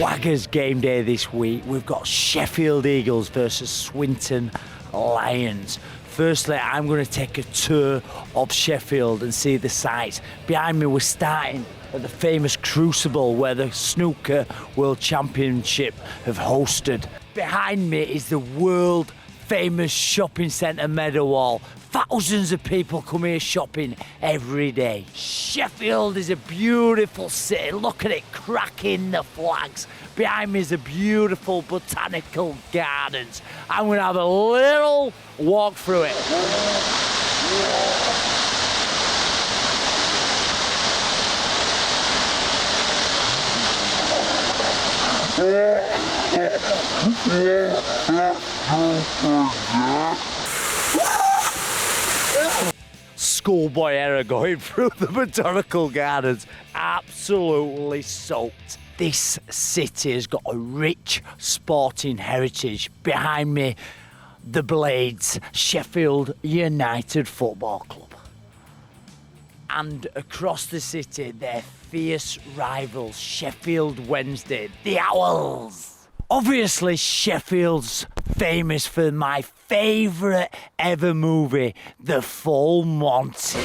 Wagga's game day this week. We've got Sheffield Eagles versus Swinton Lions. Firstly, I'm going to take a tour of Sheffield and see the sights. Behind me, we're starting at the famous Crucible where the Snooker World Championship have hosted. Behind me is the world famous shopping centre Meadowhall. Thousands of people come here shopping every day. Sheffield is a beautiful city. Look at it cracking the flags. Behind me is a beautiful botanical gardens. I'm going to have a little walk through it. Schoolboy error going through the botanical gardens, absolutely soaked. This city has got a rich sporting heritage. Behind me, the Blades, Sheffield United Football Club. And across the city, their fierce rivals, Sheffield Wednesday, the Owls. Obviously, Sheffield's famous for my favourite ever movie, The Full Monty.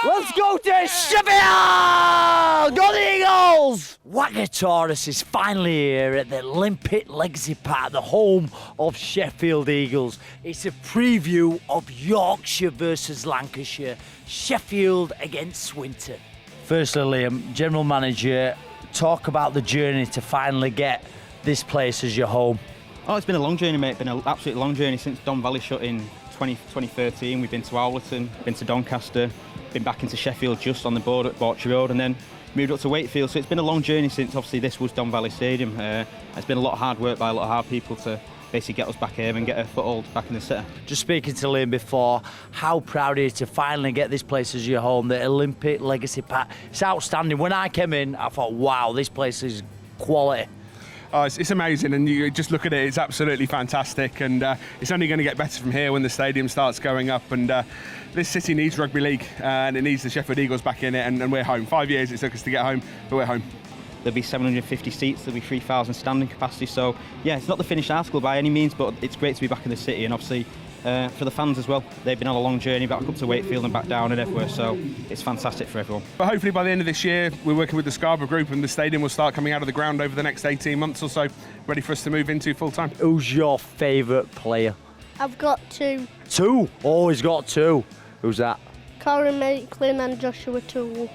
Let's go to Sheffield! Go the Eagles! Wagga Taurus is finally here at the Olympic Legacy Park, the home of Sheffield Eagles. It's a preview of Yorkshire versus Lancashire, Sheffield against Swinton. Firstly, Liam, General Manager, talk about the journey to finally get this place as your home. Oh, it's been a long journey, mate. It's been an absolutely long journey since Don Valley shut in 2013. We've been to Owlerton, been to Doncaster, been back into Sheffield just on the border at Borchie Road, and then moved up to Wakefield. So it's been a long journey since obviously this was Don Valley Stadium. It's been a lot of hard work by a lot of hard people to basically get us back here and get a foothold back in the city. Just speaking to Liam before, how proud are you to finally get this place as your home, the Olympic Legacy Park? It's outstanding. When I came in, I thought, wow, this place is quality. Oh, it's amazing, and you just look at it, it's absolutely fantastic, and it's only going to get better from here when the stadium starts going up, and this city needs rugby league, and it needs the Sheffield Eagles back in it, and we're home. 5 years it took us to get home, but we're home. There'll be 750 seats, there'll be 3,000 standing capacity, so yeah, it's not the finished article by any means, but it's great to be back in the city, and obviously for the fans as well. They've been on a long journey back up to Wakefield and back down and everywhere, so it's fantastic for everyone. But hopefully by the end of this year, we're working with the Scarborough Group, and the stadium will start coming out of the ground over the next 18 months or so, ready for us to move into full time. Who's your favourite player? I've got two. Two? Oh, he's got two. Who's that? Corey Maitland and Joshua Toole.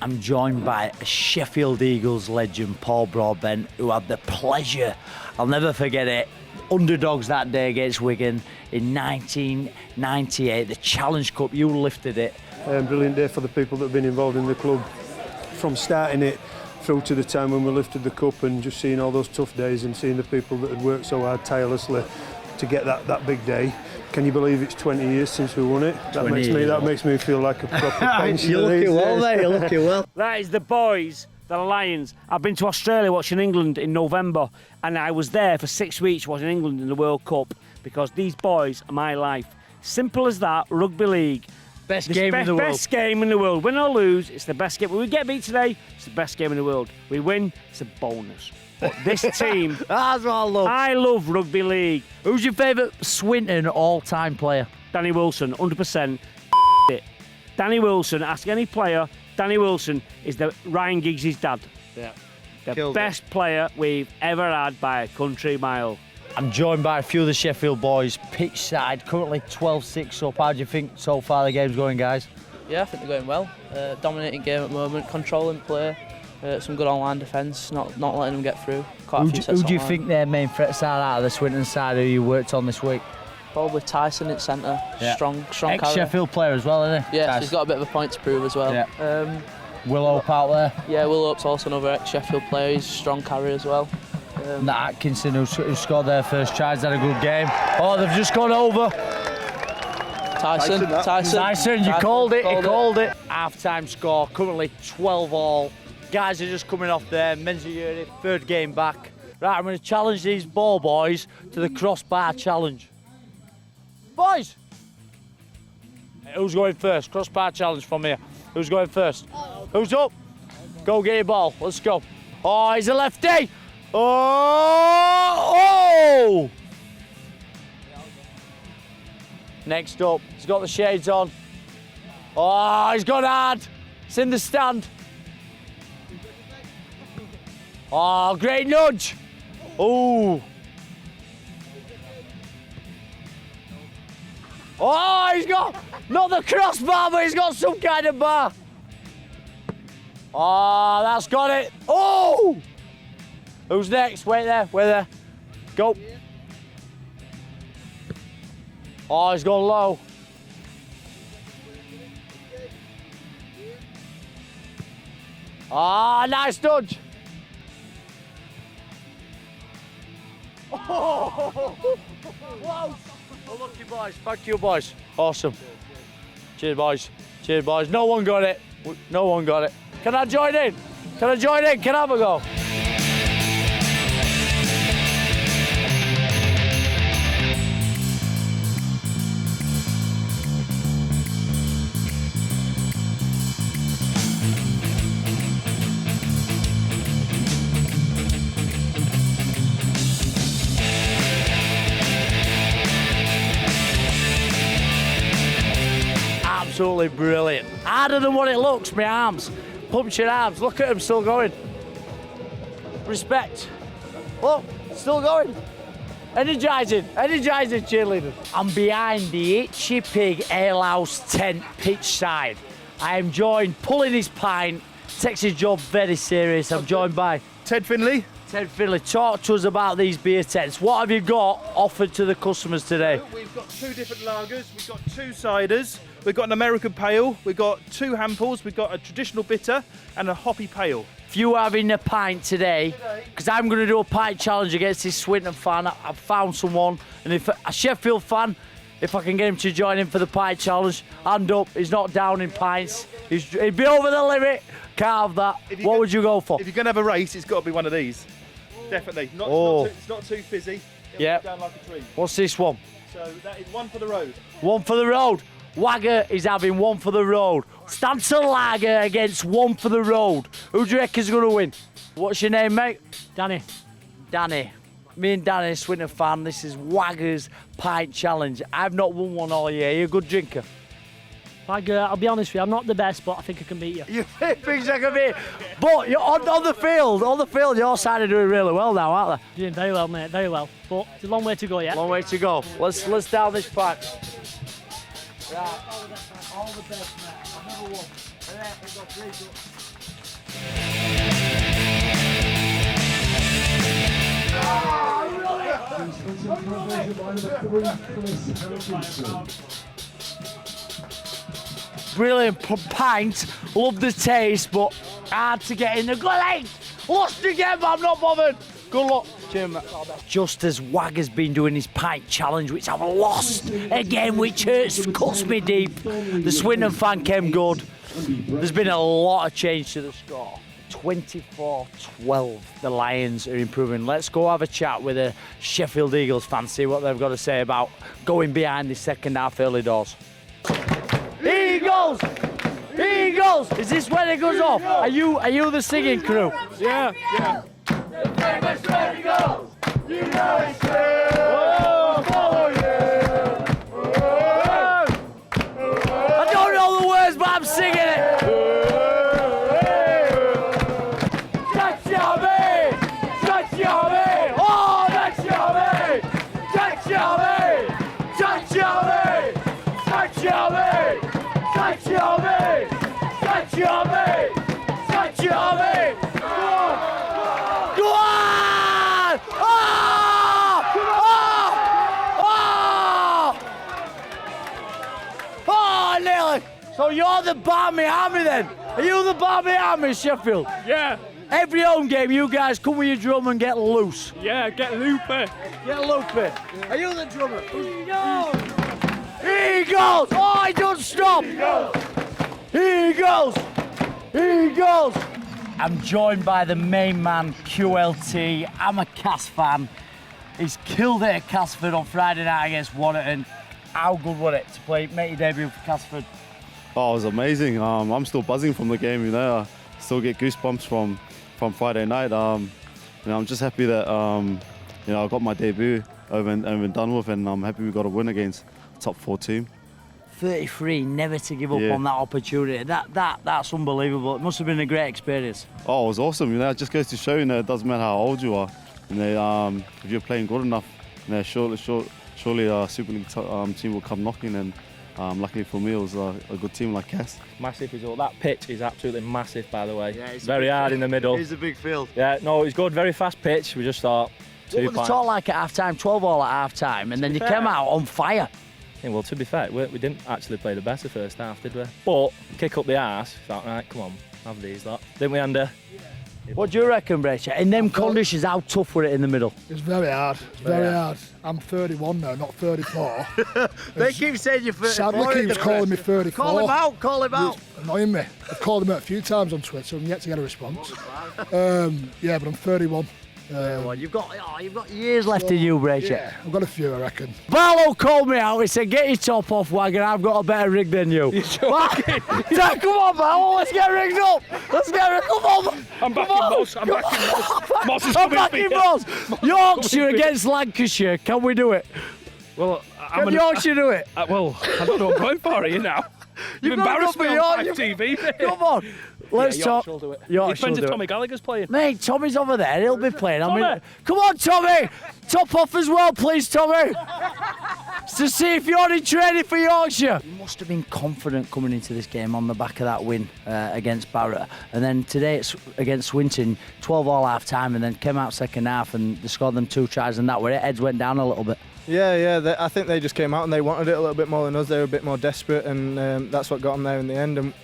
I'm joined by a Sheffield Eagles legend, Paul Broadbent, who had the pleasure, I'll never forget it, underdogs that day against Wigan in 1998, the Challenge Cup. You lifted it. Brilliant day for the people that have been involved in the club, from starting it through to the time when we lifted the cup, and just seeing all those tough days and seeing the people that had worked so hard tirelessly to get that big day. Can you believe it's 20 years since we won it? That makes me feel like a proper pensioner. You're looking well, mate. You're looking well. That is the boys, the Lions. I've been to Australia watching England in November, and I was there for 6 weeks watching England in the World Cup, because these boys are my life. Simple as that. Rugby league. Best game in the world. Best game in the world. Win or lose, it's the best game. When we get beat today, it's the best game in the world. We win, it's a bonus. But this team, That's what I love. I love rugby league. Who's your favourite Swinton all-time player? Danny Wilson, 100%. It. Danny Wilson, ask any player, Danny Wilson is the Ryan Giggs' dad. Yeah. The best player we've ever had by a country mile. I'm joined by a few of the Sheffield boys, pitch side, currently 12-6 up. How do you think so far the game's going, guys? Yeah, I think they're going well. Dominating game at the moment, controlling play, some good online defence, not letting them get through. Who do you think their main threats are out of the Swinton side who you worked on this week? Probably Tyson at centre, yeah. strong carrier. Ex-Sheffield player as well, isn't he? Yeah, so he's got a bit of a point to prove as well. Yeah. Will Hope out there? Yeah, Will Hope's also another ex-Sheffield player, he's a strong carrier as well. Nat Atkinson, who scored their first try, has had a good game. Oh, they've just gone over. Tyson, you called it. Half-time score, currently 12-all. Guys are just coming off there. Men's Uri, third game back. Right, I'm going to challenge these ball boys to the crossbar challenge. Boys! Who's going first? Crossbar challenge from here. Who's going first? Who's up? Go get your ball. Let's go. Oh, he's a lefty. Oh! Next up, he's got the shades on. Oh, he's gone hard. It's in the stand. Oh, great nudge. Oh. Oh, he's got, not the crossbar, but he's got some kind of bar. Oh, that's got it. Oh! Who's next? Wait there, wait there. Go. Oh, he's gone low. Ah, nice nudge. Oh, whoa. Oh, lucky boys. Thank you, boys. Awesome. Cheers, boys. Cheers, boys. No one got it. No one got it. Can I join in? Can I join in? Can I have a go? Absolutely brilliant. Harder than what it looks, my arms. Punching arms. Look at them still going. Respect. Look, still going. Energising cheerleaders. I'm behind the Itchy Pig Alehouse tent pitch side. I am joined, pulling his pint, takes his job very serious. I'm joined by Ted Finley. Ted Finley, talk to us about these beer tents. What have you got offered to the customers today? We've got 2 different lagers, we've got 2 ciders, we've got an American pale, we've got 2 hamples, we've got a traditional bitter and a hoppy pale. If you are having a pint today, because I'm going to do a pint challenge against this Swinton fan, I've found someone, and if a Sheffield fan, if I can get him to join in for the pint challenge, hand up, he's not down in pints, he'd be over the limit, can't have that. What would you go for? If you're going to have a race, it's got to be one of these. Definitely. It's not too fizzy. Yeah. Down like a tree. What's this one? So that is one for the road. One for the road. Wagga is having one for the road. Stanton Lager against one for the road. Who do you reckon's going to win? What's your name, mate? Danny. Danny. Me and Danny, Swinton fan. This is Wagga's Pint Challenge. I've not won one all year. Are you a good drinker? I'll be honest with you, I'm not the best, but I think I can beat you. You think I can beat? But you're on the field, your side are doing really well now, aren't they? Doing very well, mate, very well. But it's a long way to go yet. Long way to go. Let's down this pack. Right. All the best, mate. I've never won. We've got 3 Brilliant pint, love the taste, but hard to get in the gullet. Lost again, but I'm not bothered. Good luck. Cheers, mate. Just as Wagga's been doing his pint challenge, which I've lost again, which cuts me deep. The Swinton fan came good. There's been a lot of change to the score. 24-12, the Lions are improving. Let's go have a chat with a Sheffield Eagles fan, see what they've got to say about going behind the second half early doors. Eagles! Eagles! Is this when it goes off? Are you the singing crew? Yeah. The famous Eagles! You know it's true! Oh, follow you! I don't know the words, but I'm singing it! That's yummy! That's yummy! Oh, that's yummy! That's yummy! That's yummy! That's yummy! That's yummy! That's yummy! That's yummy! Go on! Oh! Oh! Oh, nearly! So you're the Barmy Army then? Are you the Barmy Army, Sheffield? Yeah. Every home game, you guys come with your drum and get loose. Yeah, get loopy. Get loopy. Are you the drummer? Eagles! Oh, he don't stop! Eagles! Eagles! I'm joined by the main man, QLT. I'm a Cass fan. He's killed it at Casford on Friday night against Wannerton. How good was it to make your debut for Casford? Oh, it was amazing. I'm still buzzing from the game, you know. I still get goosebumps from Friday night. I'm just happy that I got my debut over and done with, and I'm happy we got a win against a top 4 team. 33, never to give up on that opportunity. That's unbelievable. It must have been a great experience. Oh, it was awesome. It just goes to show, it doesn't matter how old you are. If you're playing good enough, surely a Super League team will come knocking. And luckily for me, it was a good team like Cass. Massive result. That pitch is absolutely massive, by the way. Yeah, it's very hard in the middle. It's a big field. Yeah, no, it was good. Very fast pitch. We just thought 2 What points. was the talk like at half-time? 12-all at half-time, and then you came out on fire. Yeah, well, to be fair, we didn't actually play the better first half, did we? But kick up the arse. Thought, right, come on, have these, lot. Didn't we, Andy? What do you reckon, Bracer? In them conditions, how tough were it in the middle? It's very hard. It's very hard. I'm 31 now, not 34. They keep saying you're 34. Sadly keeps calling me 34. Call him out, call him out. It's annoying me. I've called him out a few times on Twitter and yet to get a response. Yeah, but I'm 31. You've got years left in you, Bracer. Yeah, I've got a few, I reckon. Barlow called me out. He said, "Get your top off, Wagga. I've got a better rig than you." Come on, Barlow. Let's get rigged up. Come on. I'm back in Moss. I'm back in Moss. Yorkshire against Lancashire. Can we do it? Well, Can Yorkshire do it? I don't know what I'm going for here now. You've embarrassed me on live TV. Come on. Let's talk. Yorkshire will do it. Yorkshire It depends will if do Tommy it. Gallagher's playing. Mate, Tommy's over there. He'll be playing. Tommy. Come on, Tommy. Top off as well, please, Tommy. To see if you're in training for Yorkshire. You must have been confident coming into this game on the back of that win against Barrett. And then today it's against Swinton, 12-all half-time, and then came out second half and they scored them 2 tries, and that where it. Heads went down a little bit. Yeah. I think they just came out and they wanted it a little bit more than us. They were a bit more desperate, and that's what got them there in the end. And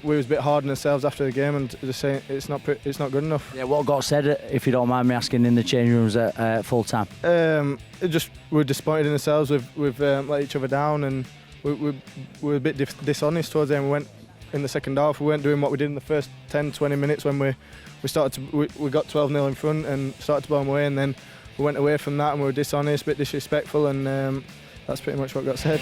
we was a bit hard on ourselves after the game and just saying it's not good enough. Yeah, what got said, if you don't mind me asking, in the change rooms at full time? We're disappointed in ourselves. We've let each other down, and we were a bit dishonest towards them. We went in the second half. We weren't doing what we did in the first 10-20 minutes when we got 12-0 in front and started to blow them away, and then we went away from that and we were dishonest, a bit disrespectful, and that's pretty much what got said.